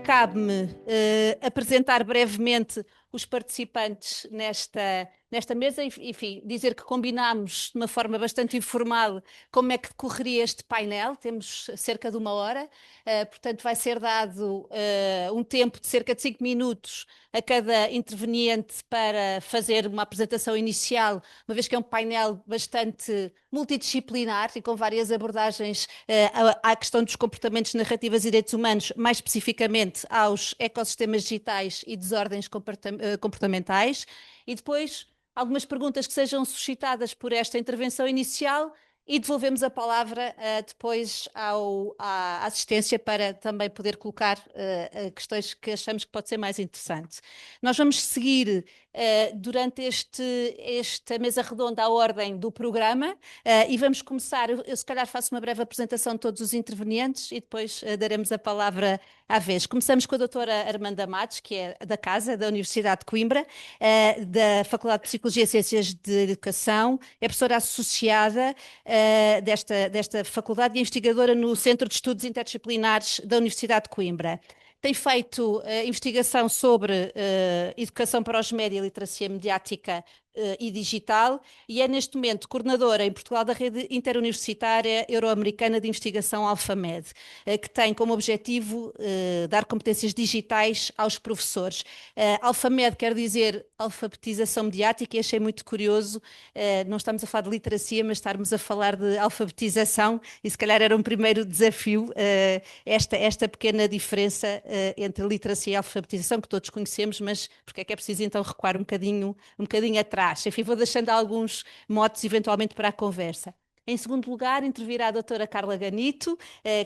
Cabe-me apresentar brevemente os participantes nesta mesa e, enfim, dizer que combinámos de uma forma bastante informal como é que decorreria este painel. Temos cerca de 1 hora, portanto vai ser dado um tempo de cerca de 5 minutos a cada interveniente para fazer uma apresentação inicial, uma vez que é um painel bastante multidisciplinar e com várias abordagens à questão dos comportamentos narrativos e direitos humanos, mais especificamente aos ecossistemas digitais e desordens comportamentais, e depois algumas perguntas que sejam suscitadas por esta intervenção inicial e devolvemos a palavra depois à assistência para também poder colocar questões que achamos que pode ser mais interessante. Nós vamos seguir durante esta mesa redonda a ordem do programa e vamos começar, eu se calhar faço uma breve apresentação de todos os intervenientes e depois daremos a palavra à vez. Começamos com a doutora Armanda Matos, que é da Casa, da Universidade de Coimbra, da Faculdade de Psicologia e Ciências de Educação, é professora associada desta faculdade e investigadora no Centro de Estudos Interdisciplinares da Universidade de Coimbra. Tem feito investigação sobre educação para os média e literacia mediática e digital e é neste momento coordenadora em Portugal da Rede Interuniversitária Euro-Americana de Investigação Alfamed, que tem como objetivo dar competências digitais aos professores. Alfamed quer dizer alfabetização mediática e achei muito curioso, não estamos a falar de literacia, mas estarmos a falar de alfabetização e se calhar era um primeiro desafio esta pequena diferença entre literacia e alfabetização que todos conhecemos, mas porque é que é preciso então recuar um bocadinho atrás? Enfim, vou deixando alguns motes eventualmente para a conversa. Em segundo lugar, intervirá a doutora Carla Ganito,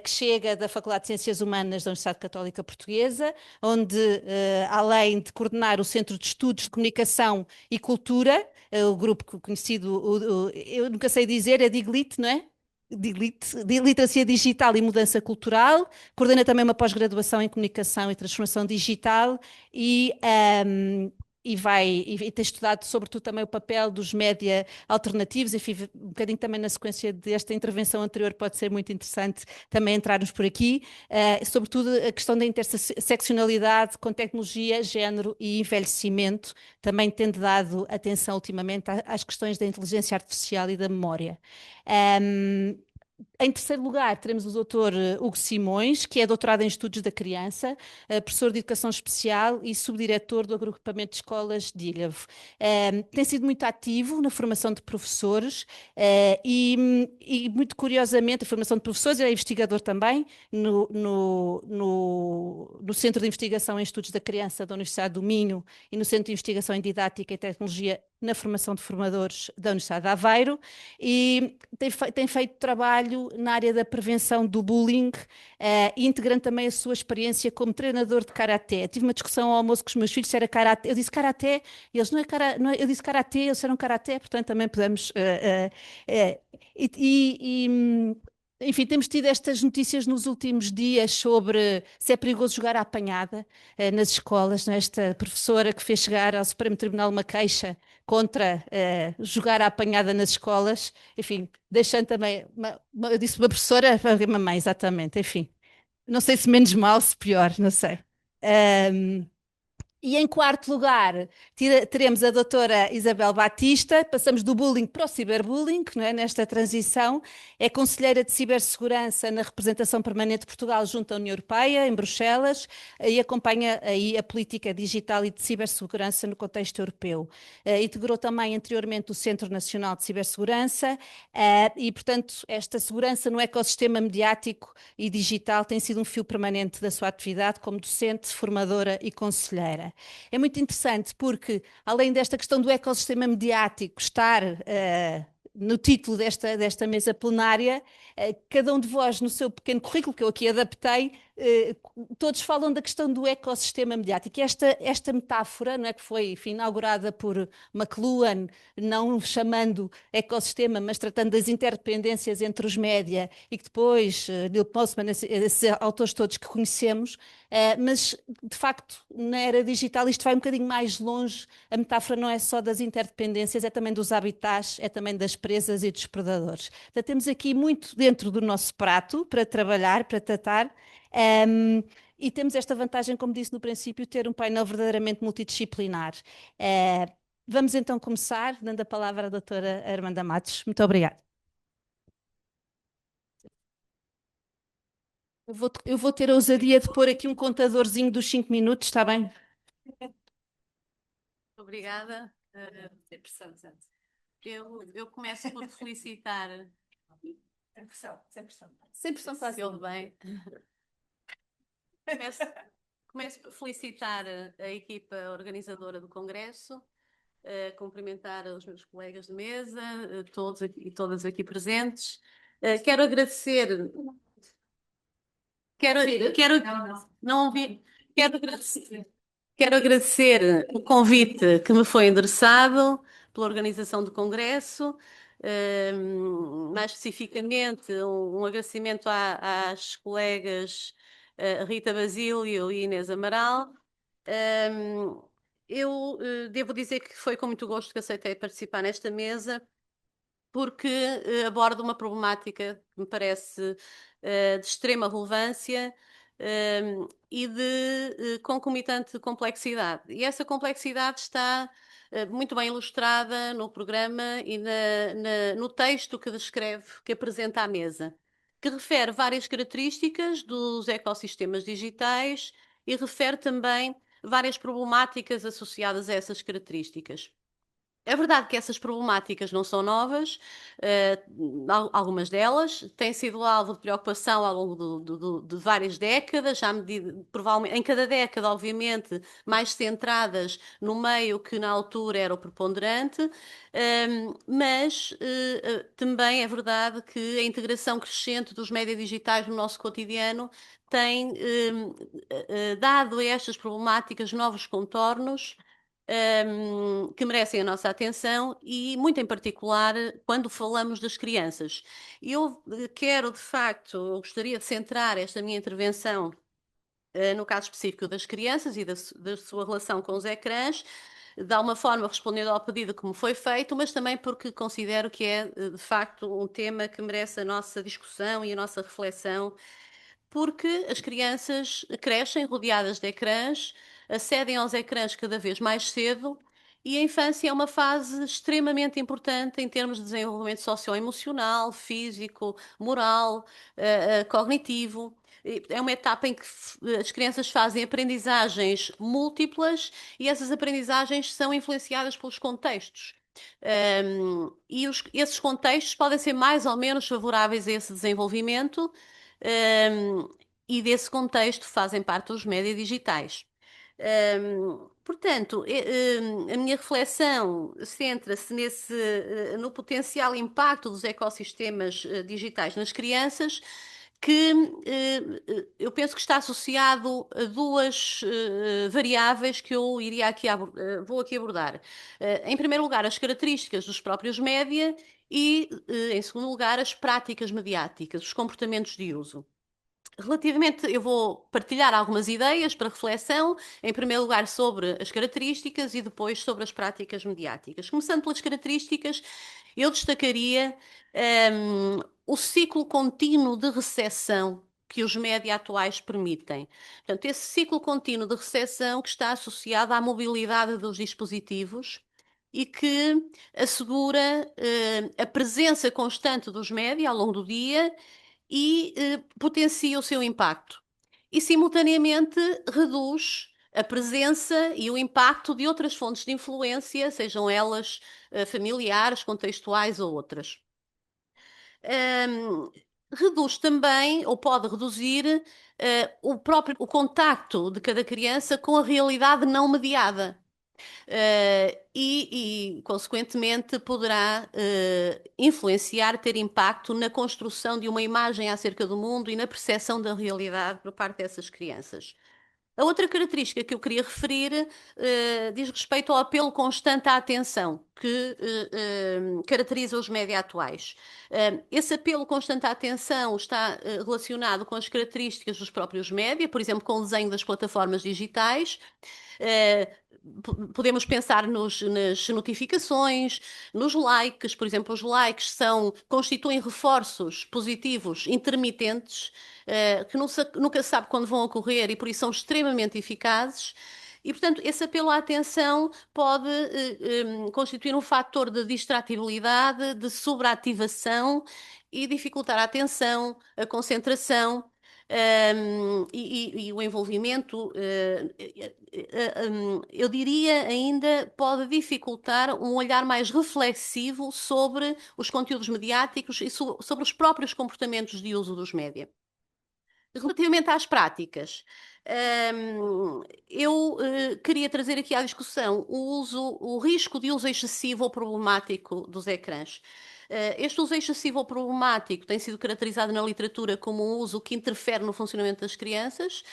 que chega da Faculdade de Ciências Humanas da Universidade Católica Portuguesa, onde, além de coordenar o Centro de Estudos de Comunicação e Cultura, o grupo conhecido, eu nunca sei dizer, é DIGLIT, não é? De Literacia Digital e Mudança Cultural, coordena também uma pós-graduação em Comunicação e Transformação Digital e tem estudado sobretudo também o papel dos média alternativos, enfim, um bocadinho também na sequência desta intervenção anterior pode ser muito interessante também entrarmos por aqui, sobretudo a questão da interseccionalidade com tecnologia, género e envelhecimento, também tendo dado atenção ultimamente às questões da inteligência artificial e da memória. Em terceiro lugar, teremos o doutor Hugo Simões, que é doutorado em Estudos da Criança, professor de Educação Especial e subdiretor do Agrupamento de Escolas de Ilhavo. Tem sido muito ativo na formação de professores e muito curiosamente, a formação de professores, ele é investigador também no Centro de Investigação em Estudos da Criança da Universidade do Minho e no Centro de Investigação em Didática e Tecnologia na formação de formadores da Universidade de Aveiro e tem feito trabalho na área da prevenção do bullying, integrando também a sua experiência como treinador de karaté. Tive uma discussão ao almoço com os meus filhos se era karaté. Eu disse karaté, e eles não é, eu disse karaté, eles disseram karaté, portanto também podemos. Enfim, temos tido estas notícias nos últimos dias sobre se é perigoso jogar à apanhada nas escolas, não é? Esta professora que fez chegar ao Supremo Tribunal uma queixa contra jogar à apanhada nas escolas, enfim, deixando também, eu disse uma professora, uma mãe, exatamente, enfim, não sei se menos mal, se pior, não sei. E em quarto lugar, teremos a doutora Isabel Batista, passamos do bullying para o ciberbullying, não é? Nesta transição, é conselheira de cibersegurança na representação permanente de Portugal junto à União Europeia, em Bruxelas, e acompanha aí a política digital e de cibersegurança no contexto europeu. Integrou também anteriormente o Centro Nacional de Cibersegurança e, portanto, esta segurança no ecossistema mediático e digital tem sido um fio permanente da sua atividade como docente, formadora e conselheira. É muito interessante porque, além desta questão do ecossistema mediático estar no título desta mesa plenária, cada um de vós, no seu pequeno currículo, que eu aqui adaptei, todos falam da questão do ecossistema mediático. E esta metáfora, não é, que foi, enfim, inaugurada por McLuhan, não chamando ecossistema, mas tratando das interdependências entre os média, e que depois Neil Postman, esses autores todos que conhecemos, mas de facto na era digital isto vai um bocadinho mais longe. A metáfora não é só das interdependências, é também dos habitats, é também das presas e dos predadores. Portanto, temos aqui muito dentro do nosso prato para trabalhar, para tratar. Um, e temos esta vantagem, como disse no princípio, ter um painel verdadeiramente multidisciplinar. Vamos então começar, dando a palavra à doutora Armanda Matos. Muito obrigada. Eu vou ter a ousadia de pôr aqui um contadorzinho dos 5 minutos, está bem? Obrigada. Sem pressão, Santos. Eu começo por felicitar. Sem pressão, sem pressão. Sem pressão, faz-me bem. Começo por felicitar a equipa organizadora do Congresso, cumprimentar os meus colegas de mesa, todos e todas aqui presentes. Quero agradecer. Não ouvi. Quero agradecer o convite que me foi endereçado pela organização do Congresso, mais especificamente um agradecimento às colegas Rita Basílio e Inês Amaral. Eu devo dizer que foi com muito gosto que aceitei participar nesta mesa, porque aborda uma problemática que me parece de extrema relevância e de concomitante complexidade. E essa complexidade está muito bem ilustrada no programa e no texto que descreve, que apresenta à mesa, que refere várias características dos ecossistemas digitais e refere também várias problemáticas associadas a essas características. É verdade que essas problemáticas não são novas, algumas delas têm sido alvo de preocupação ao longo de várias décadas, já provavelmente, em cada década, obviamente, mais centradas no meio que na altura era o preponderante, mas também é verdade que a integração crescente dos médias digitais no nosso cotidiano tem dado a estas problemáticas novos contornos que merecem a nossa atenção e, muito em particular, quando falamos das crianças. Eu quero, de facto, eu gostaria de centrar esta minha intervenção no caso específico das crianças e da sua relação com os ecrãs, de alguma forma respondendo ao pedido que me foi feito, mas também porque considero que é, de facto, um tema que merece a nossa discussão e a nossa reflexão, porque as crianças crescem rodeadas de ecrãs, acedem aos ecrãs cada vez mais cedo e a infância é uma fase extremamente importante em termos de desenvolvimento socioemocional, físico, moral, cognitivo. É uma etapa em que as crianças fazem aprendizagens múltiplas e essas aprendizagens são influenciadas pelos contextos. Esses contextos podem ser mais ou menos favoráveis a esse desenvolvimento, e desse contexto fazem parte os médias digitais. Portanto, a minha reflexão centra-se no potencial impacto dos ecossistemas digitais nas crianças, que eu penso que está associado a duas variáveis que eu vou aqui abordar. Em primeiro lugar, as características dos próprios média e, em segundo lugar, as práticas mediáticas, os comportamentos de uso. Relativamente, eu vou partilhar algumas ideias para reflexão, em primeiro lugar sobre as características e depois sobre as práticas mediáticas. Começando pelas características, eu destacaria o ciclo contínuo de recepção que os média atuais permitem. Portanto, esse ciclo contínuo de recepção que está associado à mobilidade dos dispositivos e que assegura a presença constante dos média ao longo do dia e potencia o seu impacto. E, simultaneamente, reduz a presença e o impacto de outras fontes de influência, sejam elas familiares, contextuais ou outras. Reduz também, ou pode reduzir, o contacto de cada criança com a realidade não mediada. Consequentemente, poderá influenciar, ter impacto na construção de uma imagem acerca do mundo e na percepção da realidade por parte dessas crianças. A outra característica que eu queria referir diz respeito ao apelo constante à atenção que caracteriza os média atuais. Esse apelo constante à atenção está relacionado com as características dos próprios média, por exemplo, com o desenho das plataformas digitais. Podemos pensar nas notificações, nos likes, por exemplo, os likes constituem reforços positivos intermitentes que nunca se sabe quando vão ocorrer e por isso são extremamente eficazes. E, portanto, esse apelo à atenção pode constituir um fator de distratibilidade, de sobreativação e dificultar a atenção, a concentração. E o envolvimento, eu diria ainda, pode dificultar um olhar mais reflexivo sobre os conteúdos mediáticos e sobre os próprios comportamentos de uso dos média. Relativamente às práticas, eu queria trazer aqui à discussão o risco de uso excessivo ou problemático dos ecrãs. Este uso excessivo ou problemático tem sido caracterizado na literatura como um uso que interfere no funcionamento das crianças,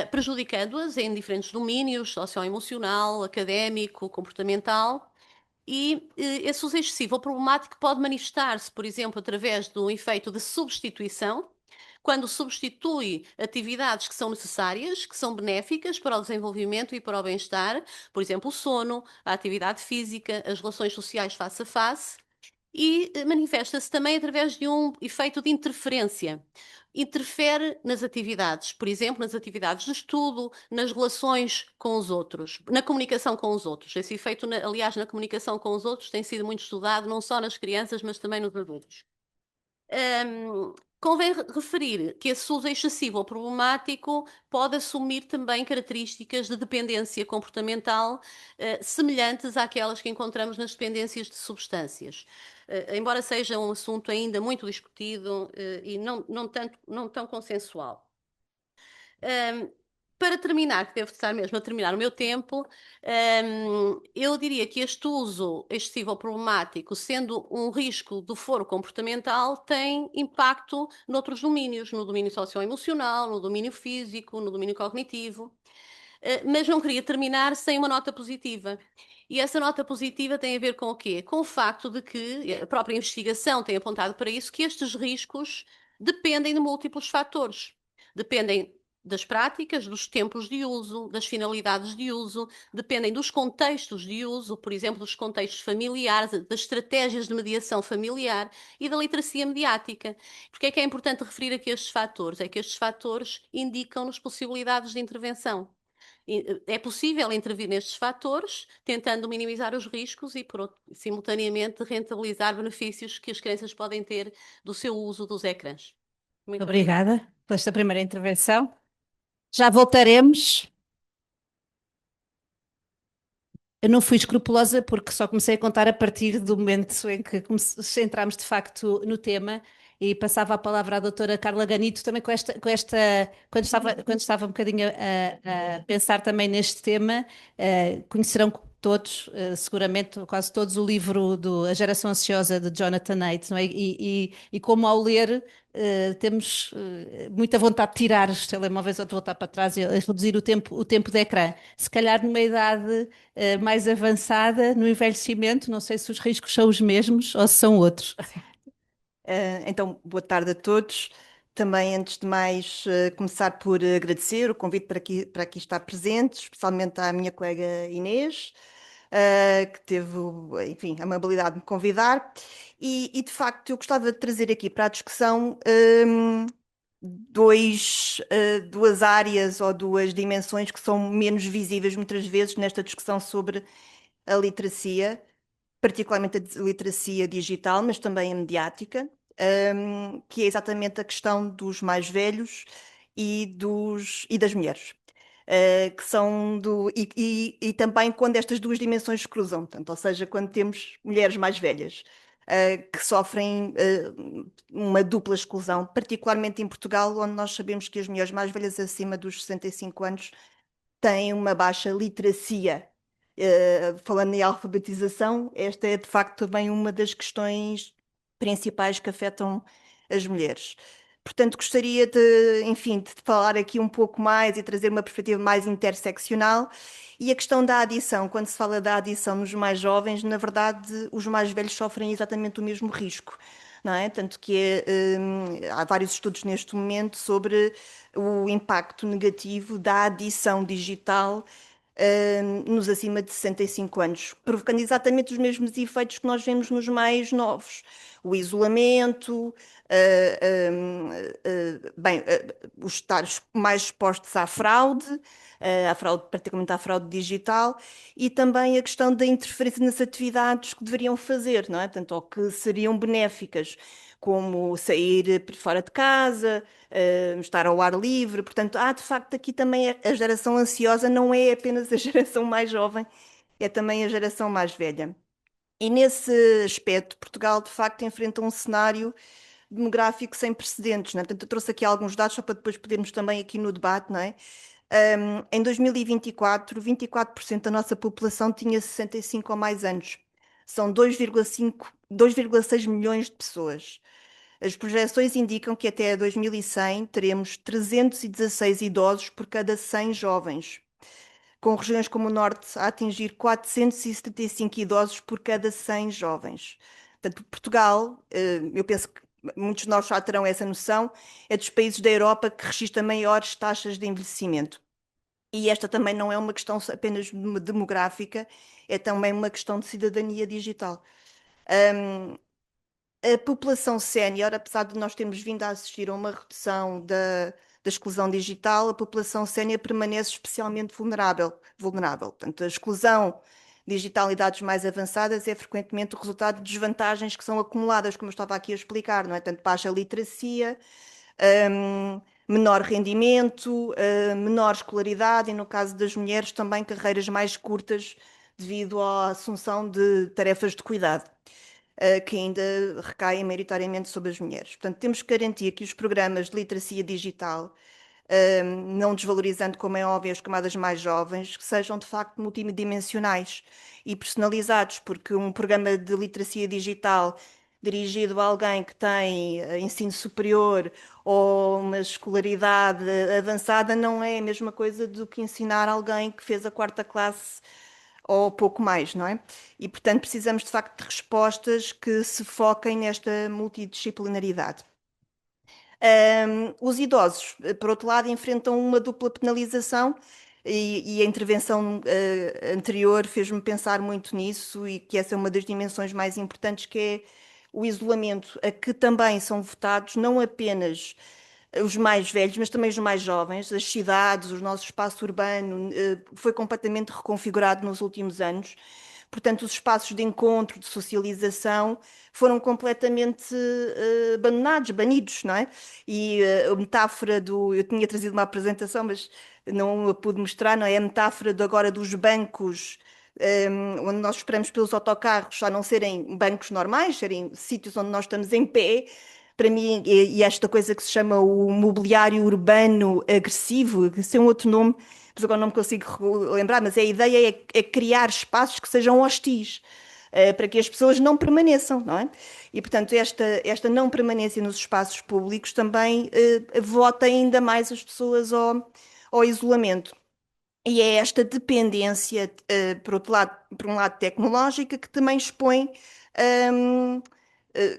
prejudicando-as em diferentes domínios, socioemocional, académico, comportamental. E esse uso excessivo ou problemático pode manifestar-se, por exemplo, através do efeito de substituição, quando substitui atividades que são necessárias, que são benéficas para o desenvolvimento e para o bem-estar, por exemplo, o sono, a atividade física, as relações sociais face a face, e manifesta-se também através de um efeito de interferência. Interfere nas atividades, por exemplo, nas atividades de estudo, nas relações com os outros, na comunicação com os outros. Esse efeito, aliás, na comunicação com os outros tem sido muito estudado, não só nas crianças, mas também nos adultos. Convém referir que esse uso excessivo ou problemático pode assumir também características de dependência comportamental semelhantes àquelas que encontramos nas dependências de substâncias. Embora seja um assunto ainda muito discutido e não tão consensual. Para terminar, que devo estar mesmo a terminar o meu tempo, eu diria que este uso excessivo ou problemático, sendo um risco do foro comportamental, tem impacto noutros domínios, no domínio socioemocional, no domínio físico, no domínio cognitivo. Mas não queria terminar sem uma nota positiva. E essa nota positiva tem a ver com o quê? Com o facto de que a própria investigação tem apontado para isso, que estes riscos dependem de múltiplos fatores. Dependem das práticas, dos tempos de uso, das finalidades de uso, dependem dos contextos de uso, por exemplo, dos contextos familiares, das estratégias de mediação familiar e da literacia mediática. Porque é importante referir aqui estes fatores? É que estes fatores indicam-nos possibilidades de intervenção. É possível intervir nestes fatores, tentando minimizar os riscos e, simultaneamente, rentabilizar benefícios que as crianças podem ter do seu uso dos ecrãs. Muito Obrigada por esta primeira intervenção. Já voltaremos. Eu não fui escrupulosa porque só comecei a contar a partir do momento em que entramos de facto no tema e passava a palavra à doutora Carla Ganito também quando estava um bocadinho a pensar também neste tema, conhecerão todos, seguramente quase todos, o livro do A Geração Ansiosa de Jonathan Haidt, não é? E como ao ler temos muita vontade de tirar os telemóveis ou de voltar para trás e reduzir o tempo de ecrã. Se calhar numa idade mais avançada, no envelhecimento, não sei se os riscos são os mesmos ou se são outros. Então, boa tarde a todos. Também, antes de mais, começar por agradecer o convite para aqui estar presente, especialmente à minha colega Inês, que teve, enfim, a amabilidade de me convidar. De facto, eu gostava de trazer aqui para a discussão duas áreas ou duas dimensões que são menos visíveis muitas vezes nesta discussão sobre a literacia, particularmente a literacia digital, mas também a mediática, que é exatamente a questão dos mais velhos e das mulheres. Que são e também quando estas duas dimensões se cruzam, portanto, ou seja, quando temos mulheres mais velhas que sofrem uma dupla exclusão, particularmente em Portugal, onde nós sabemos que as mulheres mais velhas acima dos 65 anos têm uma baixa literacia Falando em alfabetização, esta é de facto também uma das questões principais que afetam as mulheres. Portanto, gostaria de, enfim, de falar aqui um pouco mais e trazer uma perspectiva mais interseccional. E a questão da adição, quando se fala da adição nos mais jovens, na verdade, os mais velhos sofrem exatamente o mesmo risco, não é? Tanto que há vários estudos neste momento sobre o impacto negativo da adição digital nos acima de 65 anos, provocando exatamente os mesmos efeitos que nós vemos nos mais novos. O isolamento, os estar mais expostos à fraude, praticamente à fraude digital, e também a questão da interferência nas atividades que deveriam fazer, não é? Portanto, ou que seriam benéficas, como sair por fora de casa, estar ao ar livre. Portanto, há de facto aqui também a geração ansiosa não é apenas a geração mais jovem, é também a geração mais velha. E nesse aspecto, Portugal de facto enfrenta um cenário demográfico sem precedentes, não é? Portanto, eu trouxe aqui alguns dados só para depois podermos também aqui no debate, não é? Em 2024, 24% da nossa população tinha 65 ou mais anos. São 2,6 milhões de pessoas. As projeções indicam que até 2100 teremos 316 idosos por cada 100 jovens, com regiões como o Norte a atingir 475 idosos por cada 100 jovens. Portanto, Portugal, eu penso que muitos de nós já terão essa noção, é dos países da Europa que registra maiores taxas de envelhecimento. E esta também não é uma questão apenas demográfica, é também uma questão de cidadania digital. A população sénior, apesar de nós termos vindo a assistir a uma redução da exclusão digital, a população sénior permanece especialmente vulnerável. Portanto, a exclusão digital em idades mais avançadas é frequentemente o resultado de desvantagens que são acumuladas, como eu estava aqui a explicar, não é? Tanto baixa literacia, menor rendimento, menor escolaridade e, no caso das mulheres, também carreiras mais curtas devido à assunção de tarefas de cuidado, que ainda recaem maioritariamente sobre as mulheres. Portanto, temos que garantir que os programas de literacia digital, não desvalorizando, como é óbvio, as camadas mais jovens, que sejam de facto multidimensionais e personalizados, porque um programa de literacia digital dirigido a alguém que tem ensino superior ou uma escolaridade avançada não é a mesma coisa do que ensinar alguém que fez a quarta classe ou pouco mais, não é? E, portanto, precisamos de facto de respostas que se foquem nesta multidisciplinaridade. Os idosos, por outro lado, enfrentam uma dupla penalização e a intervenção anterior fez-me pensar muito nisso e que essa é uma das dimensões mais importantes, que é o isolamento, a que também são votados não apenas os mais velhos, mas também os mais jovens. As cidades, o nosso espaço urbano, foi completamente reconfigurado nos últimos anos. Portanto, os espaços de encontro, de socialização, foram completamente abandonados, banidos, não é? E a metáfora do. Eu tinha trazido uma apresentação, mas não a pude mostrar, não é? A metáfora de agora dos bancos, onde nós esperamos pelos autocarros, já não serem bancos normais, serem sítios onde nós estamos em pé. Para mim, e esta coisa que se chama o mobiliário urbano agressivo, que isso é um outro nome, mas agora não me consigo lembrar, mas a ideia é criar espaços que sejam hostis, para que as pessoas não permaneçam, não é? E, portanto, esta não permanência nos espaços públicos também vota ainda mais as pessoas ao isolamento. E é esta dependência, por outro lado, por um lado tecnológica, que também expõe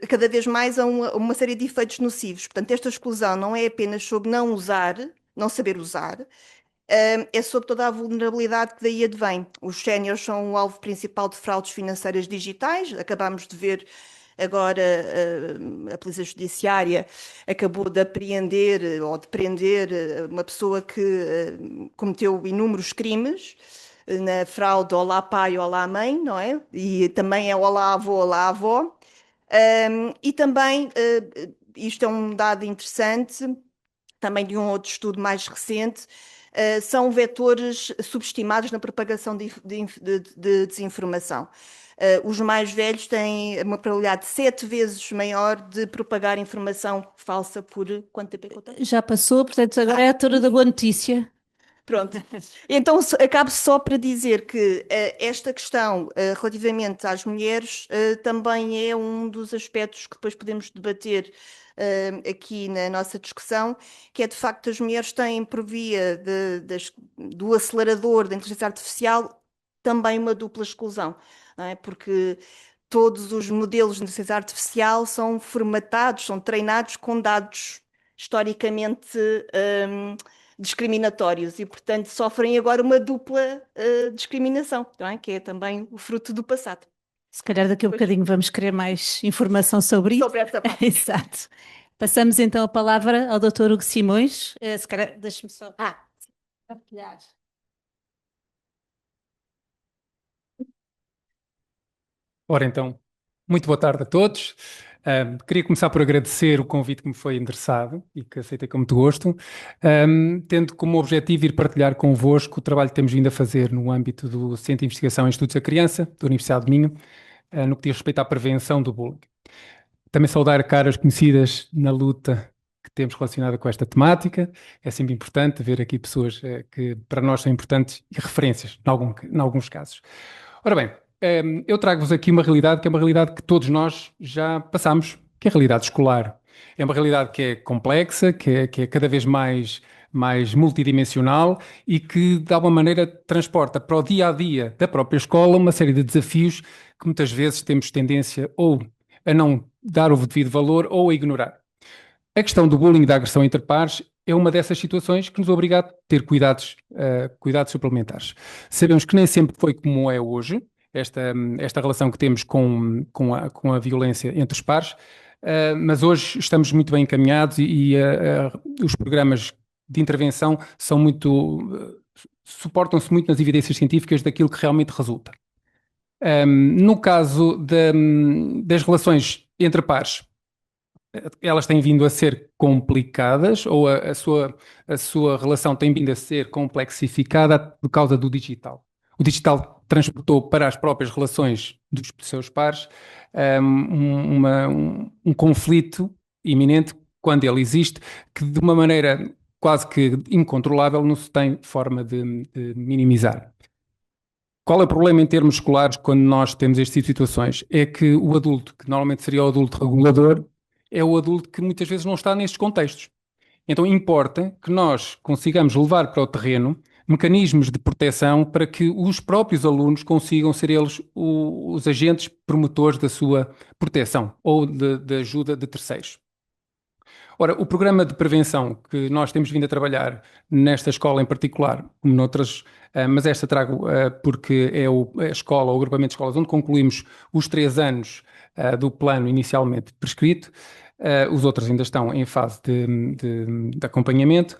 cada vez mais a uma série de efeitos nocivos. Portanto, esta exclusão não é apenas sobre não usar, não saber usar, é sobre toda a vulnerabilidade que daí advém. Os séniores são o alvo principal de fraudes financeiras digitais. Acabámos de ver agora, a Polícia Judiciária acabou de apreender ou de prender uma pessoa que cometeu inúmeros crimes na fraude Olá Pai, Olá Mãe, não é? E também é Olá Avô, Olá Avó. E também, isto é um dado interessante, também de um outro estudo mais recente, são vetores subestimados na propagação de desinformação. Os mais velhos têm uma probabilidade 7 vezes maior de propagar informação falsa por quanto tempo é que eu tenho? Já passou, portanto, agora é a altura da boa notícia. Pronto. Então, acabo só para dizer que esta questão relativamente às mulheres também é um dos aspectos que depois podemos debater aqui na nossa discussão, que é de facto as mulheres têm, por via do acelerador da inteligência artificial, também uma dupla exclusão, não é? Porque todos os modelos de inteligência artificial são formatados, são treinados com dados historicamente discriminatórios e, portanto, sofrem agora uma dupla discriminação, não é? Que é também o fruto do passado. Se calhar daqui a um Pois. bocadinho vamos querer mais informação sobre isso. Sobre essa parte. Exato. Passamos então a palavra ao Dr. Hugo Simões. Se calhar, deixe-me só partilhar. Ora então, muito boa tarde a todos. Queria começar por agradecer o convite que me foi endereçado e que aceitei com muito gosto, tendo como objetivo ir partilhar convosco o trabalho que temos vindo a fazer no âmbito do Centro de Investigação em Estudos da Criança, da Universidade de Minho, no que diz respeito à prevenção do bullying. Também saudar caras conhecidas na luta que temos relacionada com esta temática. É sempre importante ver aqui pessoas que para nós são importantes e referências, em alguns casos. Ora bem, eu trago-vos aqui uma realidade que é uma realidade que todos nós já passamos, que é a realidade escolar. É uma realidade que é complexa, que é cada vez mais multidimensional e que, de alguma maneira, transporta para o dia-a-dia da própria escola uma série de desafios que muitas vezes temos tendência ou a não dar o devido valor ou a ignorar. A questão do bullying e da agressão entre pares é uma dessas situações que nos obriga a ter cuidados suplementares. Sabemos que nem sempre foi como é hoje, esta relação que temos com a violência entre os pares, mas hoje estamos muito bem encaminhados e os programas de intervenção são suportam-se muito nas evidências científicas daquilo que realmente resulta. No caso das relações entre pares, elas têm vindo a ser complicadas ou a sua relação tem vindo a ser complexificada por causa do digital. O digital transportou para as próprias relações dos seus pares um conflito iminente, quando ele existe, que de uma maneira quase que incontrolável não se tem forma de minimizar. Qual é o problema em termos escolares quando nós temos este tipo de situações? É que o adulto, que normalmente seria o adulto regulador, é o adulto que muitas vezes não está nestes contextos. Então importa que nós consigamos levar para o terreno mecanismos de proteção para que os próprios alunos consigam ser eles os agentes promotores da sua proteção ou de ajuda de terceiros. Ora, o programa de prevenção que nós temos vindo a trabalhar nesta escola em particular, como noutras, mas esta trago porque é a escola, o agrupamento de escolas onde concluímos os 3 anos do plano inicialmente prescrito. Os outros ainda estão em fase de acompanhamento.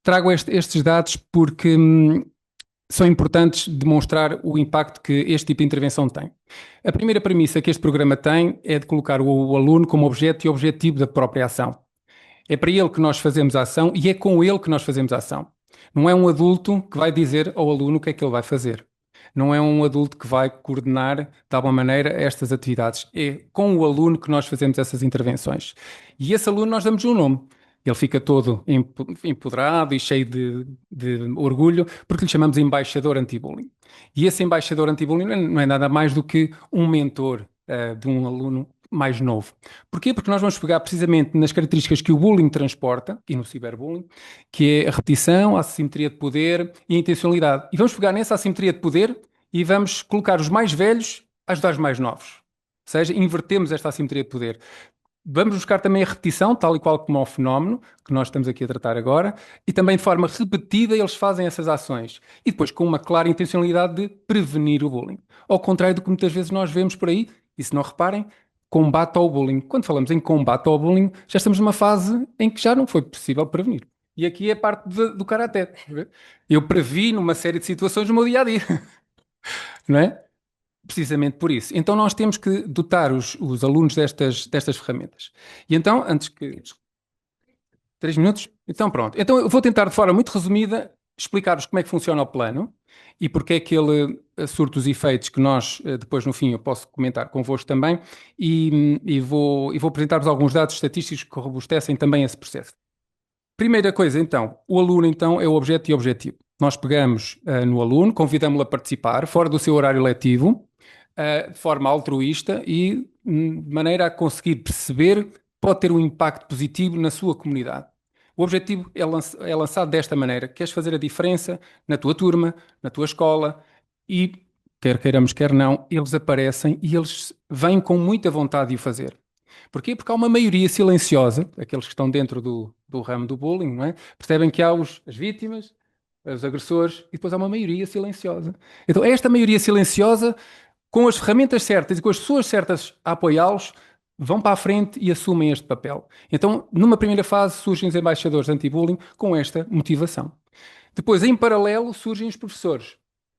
Trago estes dados porque são importantes demonstrar o impacto que este tipo de intervenção tem. A primeira premissa que este programa tem é de colocar o aluno como objeto e objetivo da própria ação. É para ele que nós fazemos a ação e é com ele que nós fazemos a ação. Não é um adulto que vai dizer ao aluno o que é que ele vai fazer. Não é um adulto que vai coordenar de alguma maneira estas atividades. É com o aluno que nós fazemos essas intervenções. E esse aluno nós damos-lhe um nome. Ele fica todo empoderado e cheio de orgulho porque lhe chamamos embaixador anti-bullying. E esse embaixador anti-bullying não é nada mais do que um mentor de um aluno mais novo. Porquê? Porque nós vamos pegar precisamente nas características que o bullying transporta, e no ciberbullying, que é a repetição, a assimetria de poder e a intencionalidade. E vamos pegar nessa assimetria de poder e vamos colocar os mais velhos a ajudar os mais novos. Ou seja, invertemos esta assimetria de poder. Vamos buscar também a repetição, tal e qual como o fenómeno que nós estamos aqui a tratar agora, e também de forma repetida eles fazem essas ações. E depois com uma clara intencionalidade de prevenir o bullying. Ao contrário do que muitas vezes nós vemos por aí, e se não reparem, combate ao bullying. Quando falamos em combate ao bullying, já estamos numa fase em que já não foi possível prevenir. E aqui é parte do karaté. Eu previno uma série de situações no meu dia-a-dia. Não é? Precisamente por isso. Então nós temos que dotar os alunos destas ferramentas. E então, antes que... 3 minutos? Então pronto. Então eu vou tentar de forma muito resumida explicar-vos como é que funciona o plano e porque é que ele surte os efeitos que nós, depois no fim, eu posso comentar convosco também e vou apresentar-vos alguns dados estatísticos que robustecem também esse processo. Primeira coisa, então, o aluno então é o objeto e objetivo. Nós pegamos no aluno, convidamos-lo a participar, fora do seu horário letivo, de forma altruísta e de maneira a conseguir perceber que pode ter um impacto positivo na sua comunidade. O objetivo é lançado desta maneira. Queres fazer a diferença na tua turma, na tua escola e, quer queiramos, quer não, eles aparecem e eles vêm com muita vontade de o fazer. Porquê? Porque há uma maioria silenciosa, aqueles que estão dentro do ramo do bullying, não é? Percebem que há as vítimas, os agressores, e depois há uma maioria silenciosa. Então, esta maioria silenciosa, com as ferramentas certas e com as pessoas certas a apoiá-los, vão para a frente e assumem este papel. Então, numa primeira fase, surgem os embaixadores anti-bullying com esta motivação. Depois, em paralelo, surgem os professores,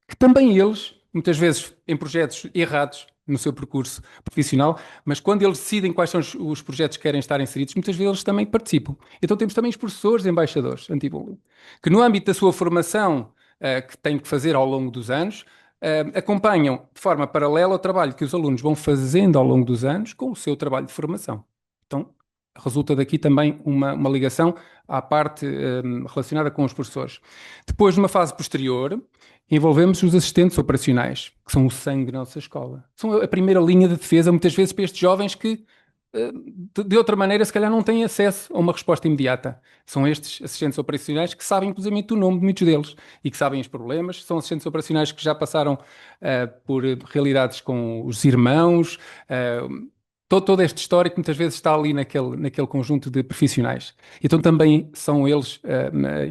que também eles, muitas vezes em projetos errados no seu percurso profissional, mas quando eles decidem quais são os projetos que querem estar inseridos, muitas vezes eles também participam. Então temos também os professores embaixadores anti-bullying, que no âmbito da sua formação, que têm que fazer ao longo dos anos, acompanham de forma paralela o trabalho que os alunos vão fazendo ao longo dos anos com o seu trabalho de formação. Então, resulta daqui também uma ligação à parte relacionada com os professores. Depois, numa fase posterior, envolvemos os assistentes operacionais, que são o sangue da nossa escola. São a primeira linha de defesa, muitas vezes, para estes jovens que, de outra maneira, se calhar não têm acesso a uma resposta imediata. São estes assistentes operacionais que sabem, inclusive, o nome de muitos deles e que sabem os problemas. São assistentes operacionais que já passaram por realidades com os irmãos, todo este histórico muitas vezes está ali naquele conjunto de profissionais. Então também são eles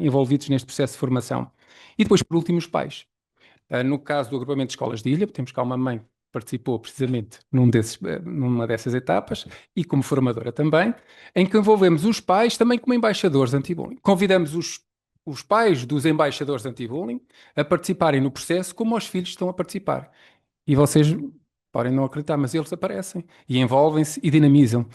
envolvidos neste processo de formação. E depois, por último, os pais. No caso do agrupamento de escolas de Ilha, temos cá uma mãe que participou precisamente numa dessas etapas e como formadora também, em que envolvemos os pais também como embaixadores anti-bullying. Convidamos os pais dos embaixadores anti-bullying a participarem no processo como os filhos estão a participar. E vocês podem não acreditar, mas eles aparecem e envolvem-se e dinamizam.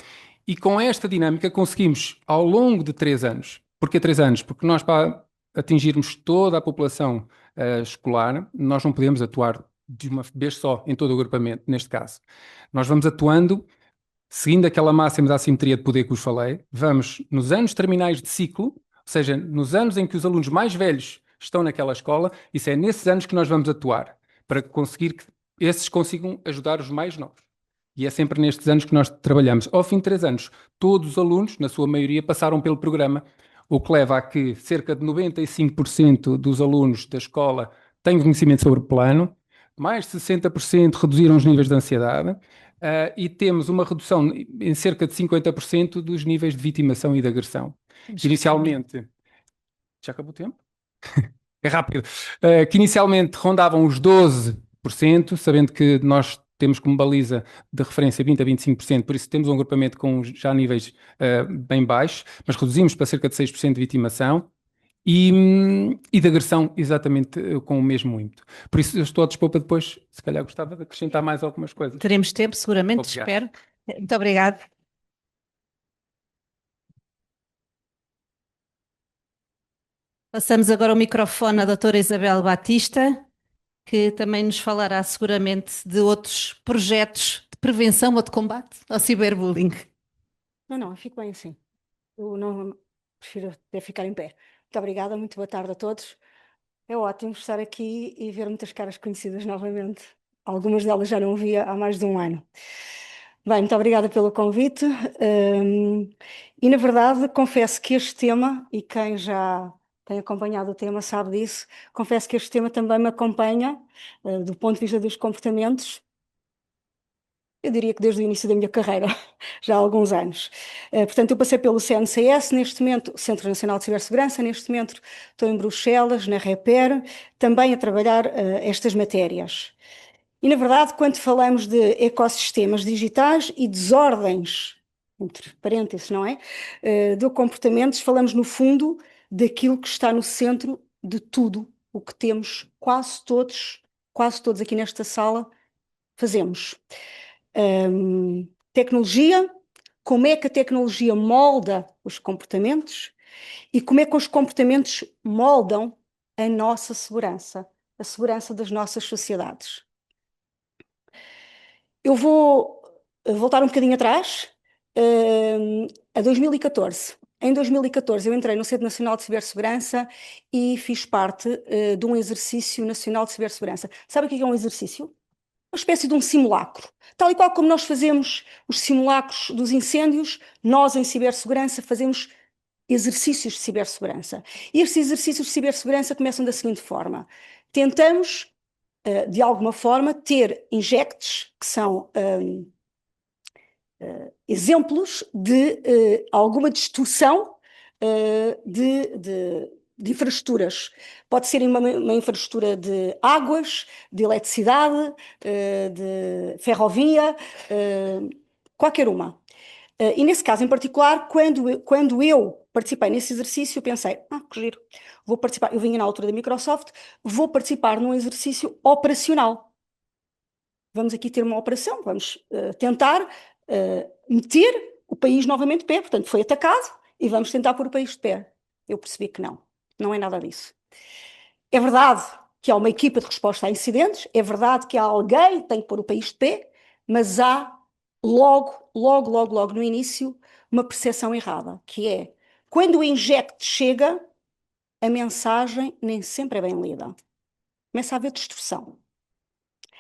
E com esta dinâmica conseguimos, ao longo de 3 anos, porquê 3 anos? Porque nós, para atingirmos toda a população escolar, nós não podemos atuar de uma vez só em todo o agrupamento, neste caso. Nós vamos atuando, seguindo aquela máxima da assimetria de poder que vos falei, vamos nos anos terminais de ciclo, ou seja, nos anos em que os alunos mais velhos estão naquela escola, isso é nesses anos que nós vamos atuar, para conseguir que esses consigam ajudar os mais novos. E é sempre nestes anos que nós trabalhamos. Ao fim de 3 anos, todos os alunos, na sua maioria, passaram pelo programa, o que leva a que cerca de 95% dos alunos da escola têm conhecimento sobre o plano, mais de 60% reduziram os níveis de ansiedade, e temos uma redução em cerca de 50% dos níveis de vitimação e de agressão. Inicialmente... Já acabou o tempo? É rápido. Que inicialmente rondavam os 12%, sabendo que nós temos como baliza de referência 20% a 25%, por isso temos um agrupamento com já níveis bem baixos, mas reduzimos para cerca de 6% de vitimação e de agressão exatamente com o mesmo ímpeto. Por isso eu estou a dispor para depois, se calhar gostava de acrescentar mais algumas coisas. Teremos tempo, seguramente, Obrigado. espero. Muito obrigada. Passamos agora o microfone à doutora Isabel Batista, que também nos falará seguramente de outros projetos de prevenção ou de combate ao ciberbullying. Não, eu fico bem assim. Eu não prefiro até ficar em pé. Muito obrigada, muito boa tarde a todos. É ótimo estar aqui e ver muitas caras conhecidas novamente. Algumas delas já não via há mais de um ano. Bem, muito obrigada pelo convite. E, na verdade, confesso que este tema, e quem já tem acompanhado o tema sabe disso, confesso que este tema também me acompanha, do ponto de vista dos comportamentos, eu diria que desde o início da minha carreira, já há alguns anos. Portanto, eu passei pelo CNCS, neste momento, Centro Nacional de Cibersegurança, neste momento estou em Bruxelas, na REPER, também a trabalhar estas matérias. E, na verdade, quando falamos de ecossistemas digitais e desordens, entre parênteses, não é? De comportamentos, falamos, no fundo, daquilo que está no centro de tudo o que temos, quase todos aqui nesta sala, fazemos. Tecnologia, como é que a tecnologia molda os comportamentos e como é que os comportamentos moldam a nossa segurança, a segurança das nossas sociedades. Eu vou voltar um bocadinho atrás, a 2014. Em 2014 eu entrei no Centro Nacional de Cibersegurança e fiz parte de um exercício nacional de cibersegurança. Sabe o que é um exercício? Uma espécie de um simulacro. Tal e qual como nós fazemos os simulacros dos incêndios, nós em cibersegurança fazemos exercícios de cibersegurança. E estes exercícios de cibersegurança começam da seguinte forma. Tentamos, de alguma forma, ter injects, que são exemplos de alguma distorção de infraestruturas. Pode ser uma infraestrutura de águas, de eletricidade, de ferrovia, qualquer uma. E nesse caso em particular, quando eu participei nesse exercício, eu pensei, que giro, vou participar, eu vinha na altura da Microsoft, vou participar num exercício operacional. Vamos aqui ter uma operação, vamos tentar meter o país novamente de pé, portanto foi atacado e vamos tentar pôr o país de pé. Eu percebi que não é nada disso. É verdade que há uma equipa de resposta a incidentes, é verdade que há alguém que tem que pôr o país de pé, mas há logo no início uma percepção errada, que é, quando o inject chega, a mensagem nem sempre é bem lida. Começa a haver distorção.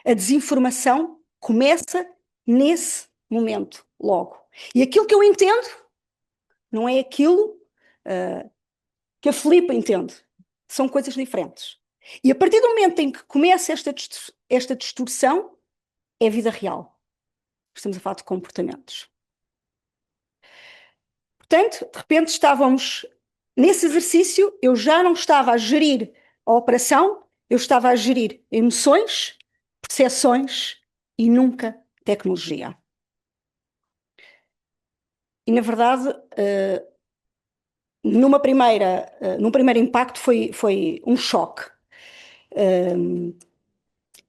A desinformação começa nesse momento, logo. E aquilo que eu entendo não é aquilo que a Filipa entende. São coisas diferentes. E a partir do momento em que começa esta distorção, é a vida real. Estamos a falar de comportamentos. Portanto, de repente estávamos nesse exercício, eu já não estava a gerir a operação, eu estava a gerir emoções, percepções e nunca tecnologia. E, na verdade, num primeiro impacto foi um choque.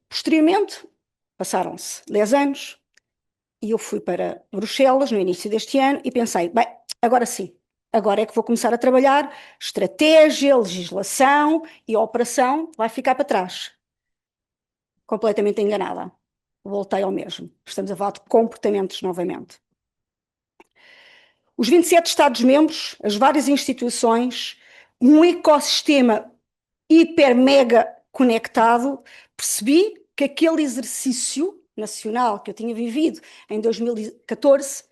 Posteriormente, passaram-se 10 anos e eu fui para Bruxelas no início deste ano e pensei, bem, agora sim, agora é que vou começar a trabalhar estratégia, legislação e a operação vai ficar para trás. Completamente enganada. Voltei ao mesmo. Estamos a falar de comportamentos novamente. Os 27 Estados-membros, as várias instituições, um ecossistema hiper mega conectado, percebi que aquele exercício nacional que eu tinha vivido em 2014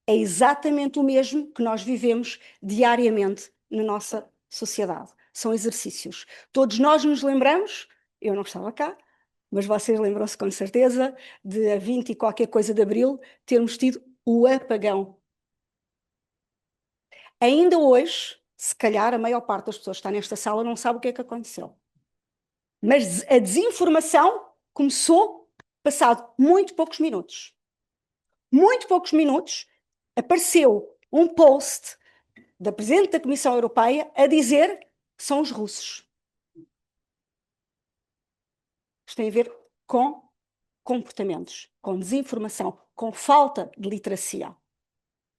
é exatamente o mesmo que nós vivemos diariamente na nossa sociedade. São exercícios. Todos nós nos lembramos, eu não estava cá, mas vocês lembram-se com certeza de a 20 e qualquer coisa de abril termos tido o apagão. Ainda hoje, se calhar a maior parte das pessoas que está nesta sala não sabe o que é que aconteceu. Mas a desinformação começou passado muito poucos minutos. Muito poucos minutos, apareceu um post da Presidente da Comissão Europeia a dizer que são os russos. Isto tem a ver com comportamentos, com desinformação, com falta de literacia.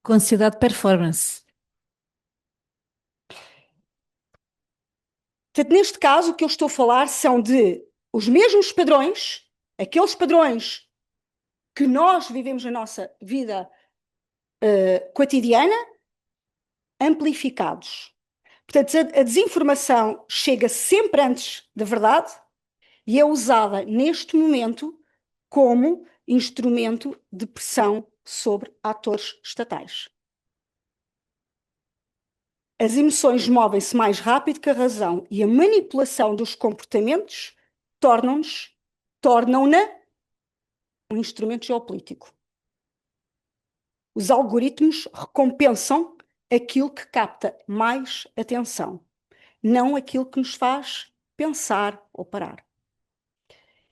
Com ansiedade de performance. Portanto, neste caso, o que eu estou a falar são de os mesmos padrões, aqueles padrões que nós vivemos na nossa vida cotidiana, amplificados. Portanto, a desinformação chega sempre antes da verdade e é usada neste momento como instrumento de pressão sobre atores estatais. As emoções movem-se mais rápido que a razão e a manipulação dos comportamentos tornam-na um instrumento geopolítico. Os algoritmos recompensam aquilo que capta mais atenção, não aquilo que nos faz pensar ou parar.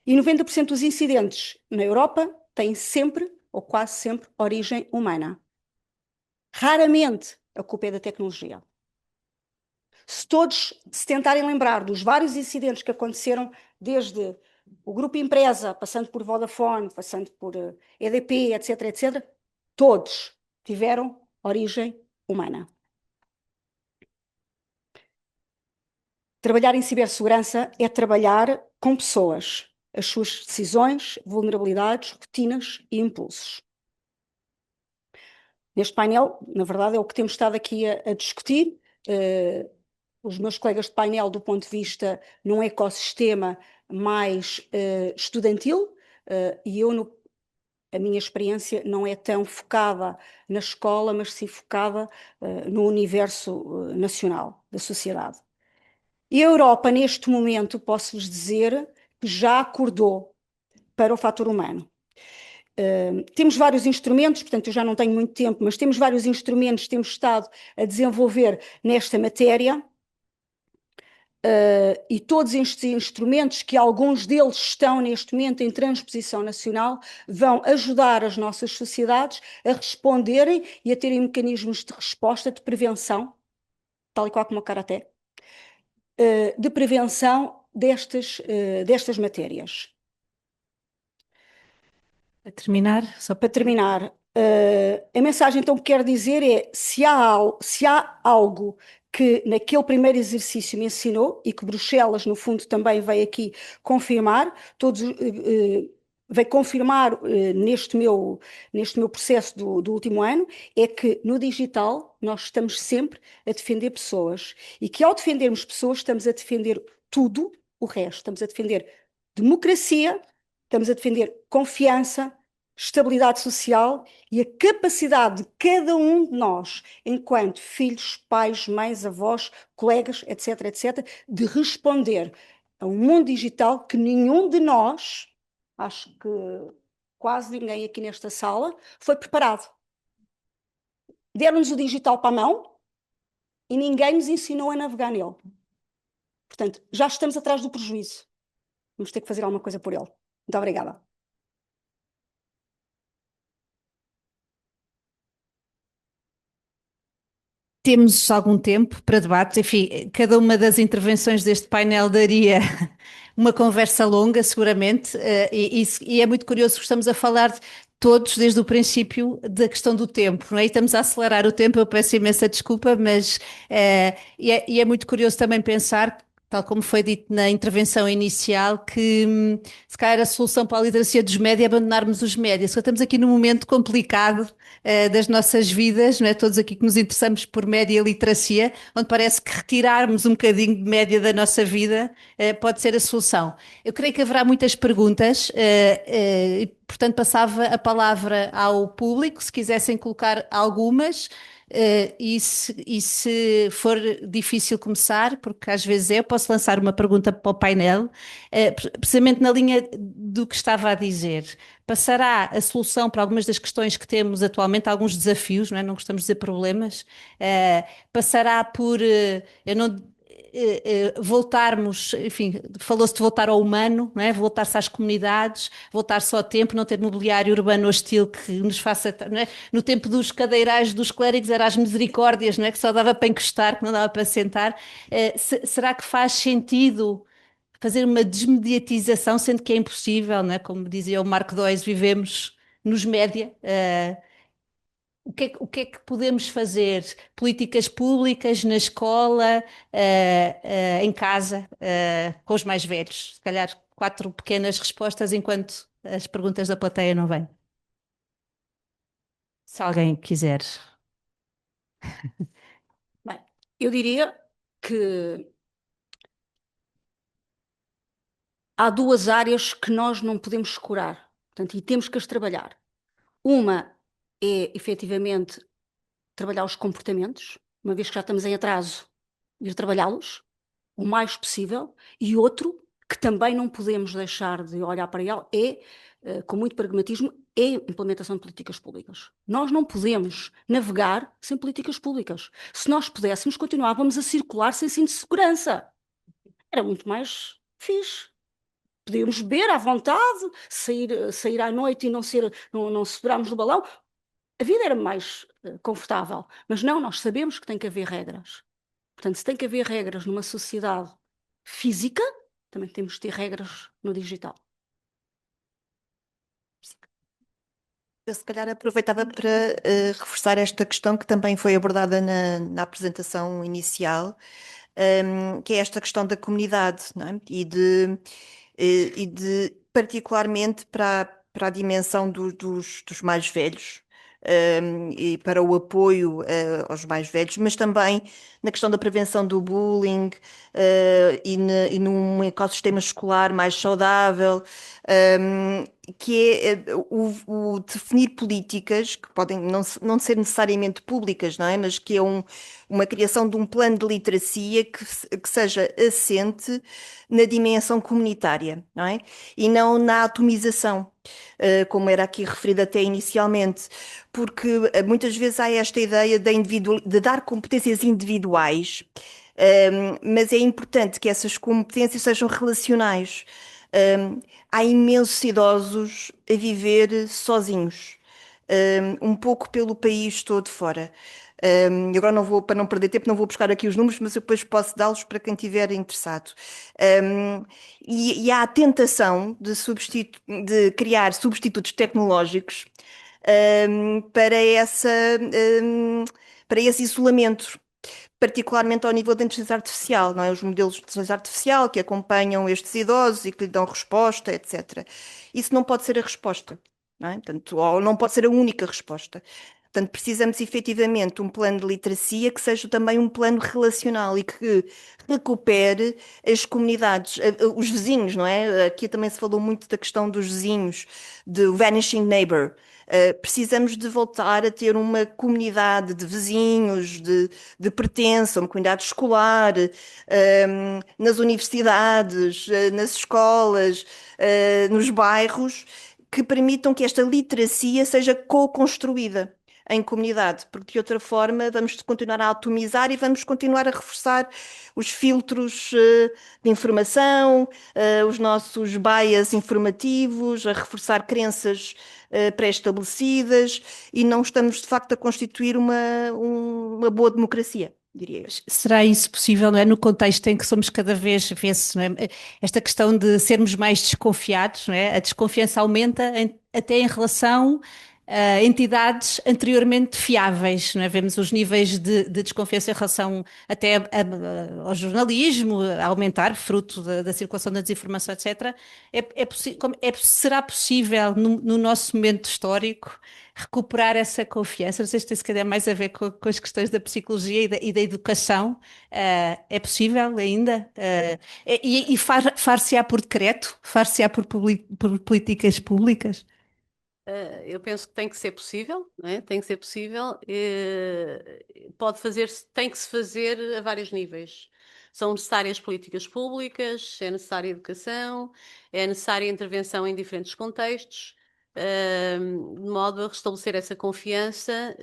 E 90% dos incidentes na Europa têm sempre, ou quase sempre, origem humana. Raramente a culpa é da tecnologia. Se todos se tentarem lembrar dos vários incidentes que aconteceram desde o Grupo Empresa, passando por Vodafone, passando por EDP, etc., etc., todos tiveram origem humana. Trabalhar em cibersegurança é trabalhar com pessoas, as suas decisões, vulnerabilidades, rotinas e impulsos. Neste painel, na verdade, é o que temos estado aqui a discutir. Os meus colegas de painel, do ponto de vista num ecossistema mais estudantil, e a minha experiência não é tão focada na escola, mas sim focada no universo nacional da sociedade. E a Europa, neste momento, posso-vos dizer que já acordou para o fator humano. Temos vários instrumentos, portanto eu já não tenho muito tempo, mas temos vários instrumentos que temos estado a desenvolver nesta matéria, e todos estes instrumentos, que alguns deles estão neste momento em transposição nacional, vão ajudar as nossas sociedades a responderem e a terem mecanismos de resposta, de prevenção, tal e qual como o Karaté, de prevenção destas matérias. Para terminar, só Para terminar, a mensagem então que quero dizer é: se há algo que naquele primeiro exercício me ensinou e que Bruxelas, no fundo, também veio aqui confirmar, veio confirmar neste meu processo do último ano, é que no digital nós estamos sempre a defender pessoas e que ao defendermos pessoas estamos a defender tudo o resto. Estamos a defender democracia, estamos a defender confiança, estabilidade social e a capacidade de cada um de nós, enquanto filhos, pais, mães, avós, colegas, etc., etc., de responder a um mundo digital que nenhum de nós, acho que quase ninguém aqui nesta sala, foi preparado. Deram-nos o digital para a mão e ninguém nos ensinou a navegar nele. Portanto, já estamos atrás do prejuízo. Vamos ter que fazer alguma coisa por ele. Muito obrigada. temos algum tempo para debate. Enfim, cada uma das intervenções deste painel daria uma conversa longa, seguramente, e é muito curioso que estamos a falar todos desde o princípio da questão do tempo, não é? E estamos a acelerar o tempo, eu peço imensa desculpa, mas e é muito curioso também pensar, tal como foi dito na intervenção inicial, que se calhar a solução para a literacia dos média é abandonarmos os médias. Só estamos aqui num momento complicado das nossas vidas, não é? Todos aqui que nos interessamos por média e literacia, onde parece que retirarmos um bocadinho de média da nossa vida pode ser a solução. Eu creio que haverá muitas perguntas, e, portanto passava a palavra ao público, se quisessem colocar algumas. E se for difícil começar, porque às vezes eu posso lançar uma pergunta para o painel, precisamente na linha do que estava a dizer. Passará a solução para algumas das questões que temos atualmente, alguns desafios, não é? Não gostamos de dizer problemas, passará por, eu não voltarmos, enfim, falou-se de voltar ao humano, não é? Voltar-se às comunidades, voltar-se ao tempo, não ter mobiliário urbano hostil que nos faça, não é? No tempo dos cadeirais dos clérigos eram as misericórdias, não é? Que só dava para encostar, que não dava para sentar. Será que faz sentido fazer uma desmediatização, sendo que é impossível, não é? Como dizia o Marco Dois, vivemos nos média. O que é que podemos fazer? Políticas públicas na escola, em casa, com os mais velhos? Se calhar 4 pequenas respostas enquanto as perguntas da plateia não vêm. Se alguém quiser. Bem, eu diria que há 2 áreas que nós não podemos escurar, portanto, e temos que as trabalhar. Uma é, efetivamente, trabalhar os comportamentos, uma vez que já estamos em atraso, ir trabalhá-los o mais possível, e outro que também não podemos deixar de olhar para ele é, com muito pragmatismo, é a implementação de políticas públicas. Nós não podemos navegar sem políticas públicas. Se nós pudéssemos, continuávamos a circular sem cinto de segurança. Era muito mais fixe. Podíamos beber à vontade, sair à noite e não segurarmos no balão. A vida era mais confortável. Mas não, nós sabemos que tem que haver regras. Portanto, se tem que haver regras numa sociedade física, também temos que ter regras no digital. Eu se calhar aproveitava para reforçar esta questão que também foi abordada na apresentação inicial, que é esta questão da comunidade, não é? E de particularmente para a dimensão dos mais velhos, e para o apoio aos mais velhos, mas também na questão da prevenção do bullying e num ecossistema escolar mais saudável, um, que é o definir políticas que podem não ser necessariamente públicas, não é? Mas que é uma criação de um plano de literacia que seja assente na dimensão comunitária, não é? E não na atomização, como era aqui referido até inicialmente, porque muitas vezes há esta ideia de dar competências individuais, mas é importante que essas competências sejam relacionais. Há imensos idosos a viver sozinhos, um pouco pelo país todo fora. E agora não vou, para não perder tempo, não vou buscar aqui os números, mas eu depois posso dá-los para quem estiver interessado. Um, e há a tentação de criar substitutos tecnológicos, para um, para esse isolamento, particularmente ao nível da inteligência artificial, não é? Os modelos de inteligência artificial que acompanham estes idosos e que lhe dão resposta, etc. Isso não pode ser a resposta, não é? Portanto, ou não pode ser a única resposta. Portanto, precisamos efetivamente de um plano de literacia que seja também um plano relacional e que recupere as comunidades, os vizinhos, não é? Aqui também se falou muito da questão dos vizinhos, do vanishing neighbor. Precisamos de voltar a ter uma comunidade de vizinhos, de pertença, uma comunidade escolar, nas universidades, nas escolas, nos bairros, que permitam que esta literacia seja co-construída em comunidade, porque de outra forma vamos continuar a atomizar e vamos continuar a reforçar os filtros de informação, os nossos bias informativos, a reforçar crenças pré-estabelecidas e não estamos de facto a constituir uma boa democracia, diria eu. Será isso possível, não é? No contexto em que somos cada vez, vê-se, não é? Esta questão de sermos mais desconfiados, não é? A desconfiança aumenta até em relação a entidades anteriormente fiáveis, não é? Vemos os níveis de desconfiança em relação até ao jornalismo a aumentar, fruto da circulação da desinformação, etc. Será possível, no nosso momento histórico, recuperar essa confiança? Não sei se tem se calhar mais a ver com as questões da psicologia e da educação. É possível ainda? E far-se-á por decreto? Far-se-á por políticas públicas? Eu penso que tem que ser possível, não é? Tem que ser possível, tem que se fazer a vários níveis. São necessárias políticas públicas, é necessária educação, é necessária intervenção em diferentes contextos, de modo a restabelecer essa confiança,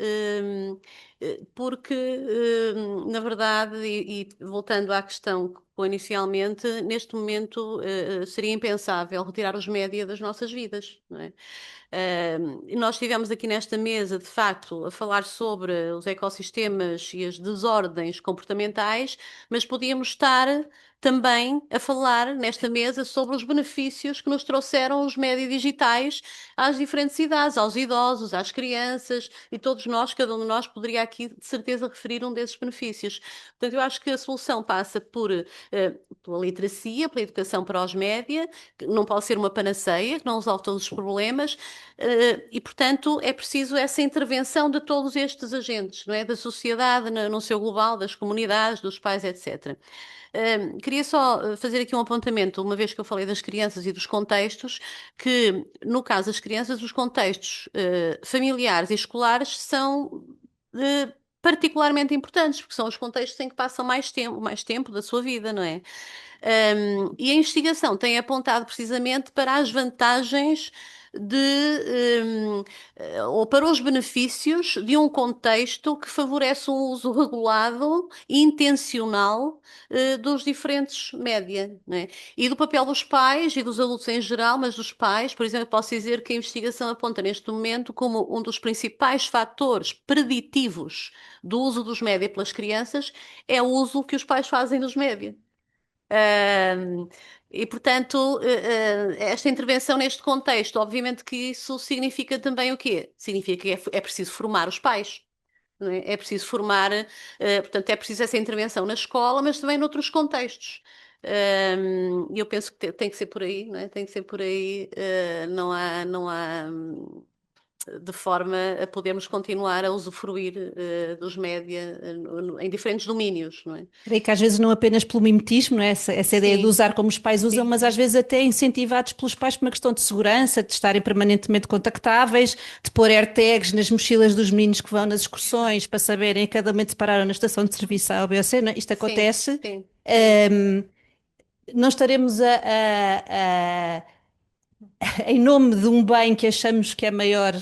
porque, na verdade, e voltando à questão que pôs inicialmente, neste momento, seria impensável retirar os média das nossas vidas, não é? Nós estivemos aqui nesta mesa, de facto, a falar sobre os ecossistemas e as desordens comportamentais, mas podíamos estar também a falar nesta mesa sobre os benefícios que nos trouxeram os médias digitais às diferentes idades, aos idosos, às crianças, e todos nós, cada um de nós poderia aqui de certeza referir um desses benefícios. Portanto, eu acho que a solução passa pela literacia, pela educação para os média, que não pode ser uma panaceia, que não resolve todos os problemas, e, portanto, é preciso essa intervenção de todos estes agentes, não é? Da sociedade, no seu global, das comunidades, dos pais, etc. Queria só fazer aqui um apontamento, uma vez que eu falei das crianças e dos contextos, que, no caso das crianças, os contextos familiares e escolares são particularmente importantes, porque são os contextos em que passam mais tempo da sua vida, não é? E a investigação tem apontado precisamente para as vantagens ou para os benefícios de um contexto que favorece um uso regulado e intencional dos diferentes média, não é? E do papel dos pais e dos adultos em geral, mas dos pais, por exemplo, posso dizer que a investigação aponta neste momento como um dos principais fatores preditivos do uso dos média pelas crianças é o uso que os pais fazem dos média. E, portanto, esta intervenção neste contexto, obviamente que isso significa também o quê? Significa que é preciso formar os pais, não é? É preciso formar, portanto, é preciso essa intervenção na escola, mas também noutros contextos. E eu penso que tem que ser por aí, não é? Tem que ser por aí, não há de forma a podermos continuar a usufruir dos média em diferentes domínios, não é? Creio que às vezes não apenas pelo mimetismo, não é? Essa ideia de Sim. usar como os pais usam, Sim. mas às vezes até incentivados pelos pais por uma questão de segurança, de estarem permanentemente contactáveis, de pôr AirTags nas mochilas dos meninos que vão nas excursões para saberem a cada momento se pararam na estação de serviço A ou B ou C, não é? Isto acontece. Sim. Não estaremos em nome de um bem que achamos que é maior,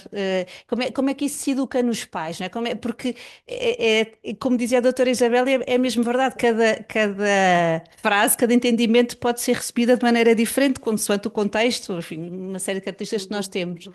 como é que isso se educa nos pais, não é? Porque, como dizia a doutora Isabel, é mesmo verdade, cada frase, cada entendimento pode ser recebida de maneira diferente, consoante o contexto, enfim, uma série de características que nós temos.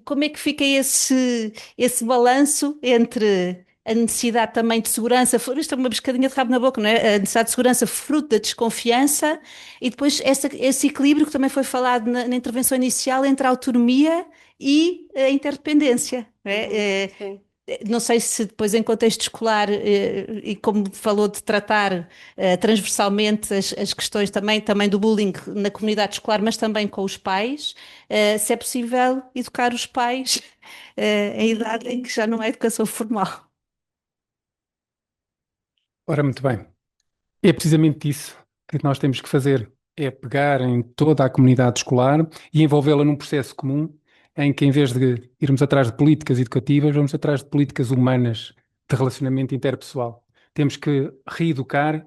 Como é que fica esse balanço entre a necessidade também de segurança, isto é uma pescadinha de rabo na boca, não é? A necessidade de segurança fruto da desconfiança e depois esse equilíbrio que também foi falado na intervenção inicial entre a autonomia e a interdependência, não é? Sim. Não sei se depois em contexto escolar, e como falou de tratar transversalmente as questões também do bullying na comunidade escolar, mas também com os pais, se é possível educar os pais em idade em que já não é educação formal. Ora, muito bem. É precisamente isso que nós temos que fazer, é pegar em toda a comunidade escolar e envolvê-la num processo comum em que, em vez de irmos atrás de políticas educativas, vamos atrás de políticas humanas de relacionamento interpessoal. Temos que reeducar,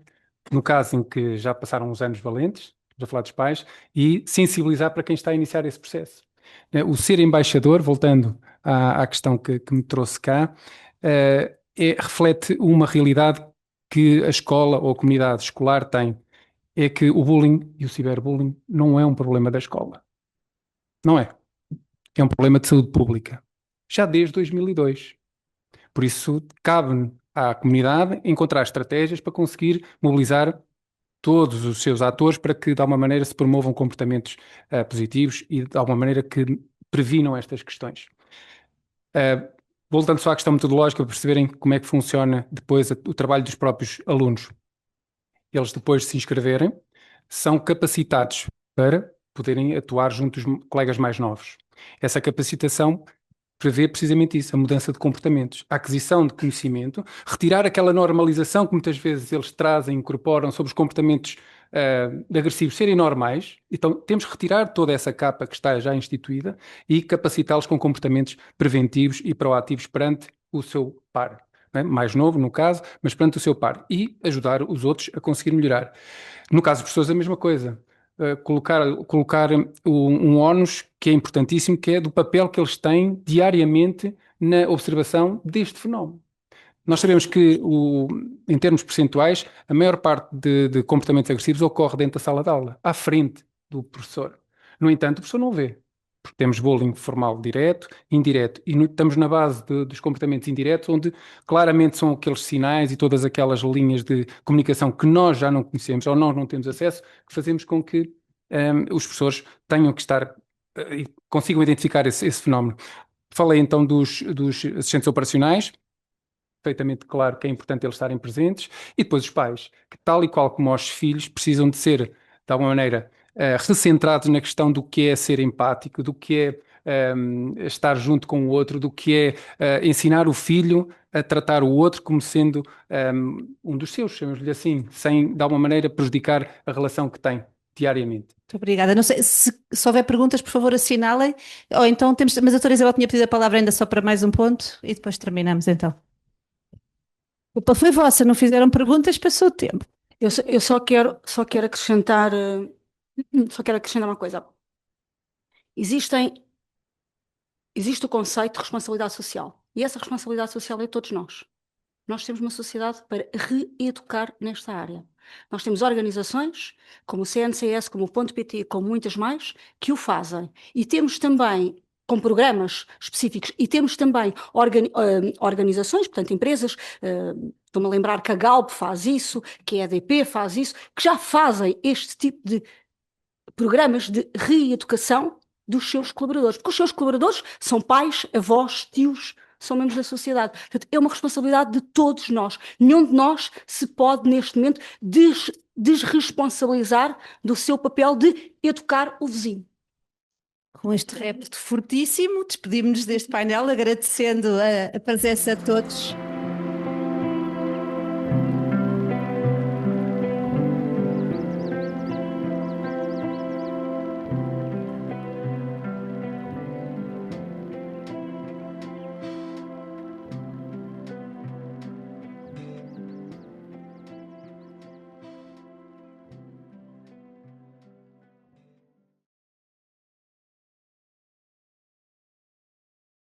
no caso em que já passaram uns anos valentes, já falar dos pais, e sensibilizar para quem está a iniciar esse processo. O ser embaixador, voltando à questão que me trouxe cá, reflete uma realidade que a escola ou a comunidade escolar tem, é que o bullying e o ciberbullying não é um problema da escola. Não é. É um problema de saúde pública. Já desde 2002. Por isso, cabe à comunidade encontrar estratégias para conseguir mobilizar todos os seus atores para que, de alguma maneira, se promovam comportamentos positivos e, de alguma maneira, que previnam estas questões. Voltando só à questão metodológica, para perceberem como é que funciona depois o trabalho dos próprios alunos. Eles, depois de se inscreverem, são capacitados para poderem atuar junto dos colegas mais novos. Essa capacitação prevê precisamente isso, a mudança de comportamentos, a aquisição de conhecimento, retirar aquela normalização que muitas vezes eles trazem, incorporam sobre os comportamentos agressivos serem normais. Então temos que retirar toda essa capa que está já instituída e capacitá-los com comportamentos preventivos e proativos perante o seu par. Mais novo, no caso, mas perante o seu par, e ajudar os outros a conseguir melhorar. No caso dos professores, a mesma coisa. Colocar um ónus que é importantíssimo, que é do papel que eles têm diariamente na observação deste fenómeno. Nós sabemos que, em termos percentuais, a maior parte de comportamentos agressivos ocorre dentro da sala de aula, à frente do professor. No entanto, o professor não vê. Porque temos bullying formal direto, indireto, e estamos na base dos comportamentos indiretos, onde claramente são aqueles sinais e todas aquelas linhas de comunicação que nós já não conhecemos ou nós não temos acesso, que fazemos com que os professores tenham que estar e consigam identificar esse fenómeno. Falei então dos assistentes operacionais, perfeitamente claro que é importante eles estarem presentes, e depois os pais, que tal e qual como os filhos, precisam de ser, de alguma maneira, recentrados na questão do que é ser empático, do que é estar junto com o outro, do que é ensinar o filho a tratar o outro como sendo um dos seus, chamemos-lhe assim, sem, de alguma maneira, prejudicar a relação que tem diariamente. Muito obrigada. Não sei se houver perguntas, por favor, assinalem. Ou então temos, mas a doutora Isabel tinha pedido a palavra ainda só para mais um ponto e depois terminamos então. A culpa foi vossa, não fizeram perguntas, passou o tempo. Eu só quero acrescentar, uma coisa. Existe o conceito de responsabilidade social. E essa responsabilidade social é de todos nós. Nós temos uma sociedade para reeducar nesta área. Nós temos organizações, como o CNCS, como o Ponto PT, como muitas mais, que o fazem. E temos também, com programas específicos, e temos também organizações, portanto, empresas, estou-me a lembrar que a Galp faz isso, que a EDP faz isso, que já fazem este tipo de programas de reeducação dos seus colaboradores. Porque os seus colaboradores são pais, avós, tios, são membros da sociedade. Portanto, é uma responsabilidade de todos nós. Nenhum de nós se pode, neste momento, desresponsabilizar do seu papel de educar o vizinho. Com este repto fortíssimo, despedimos-nos deste painel, agradecendo a presença de todos.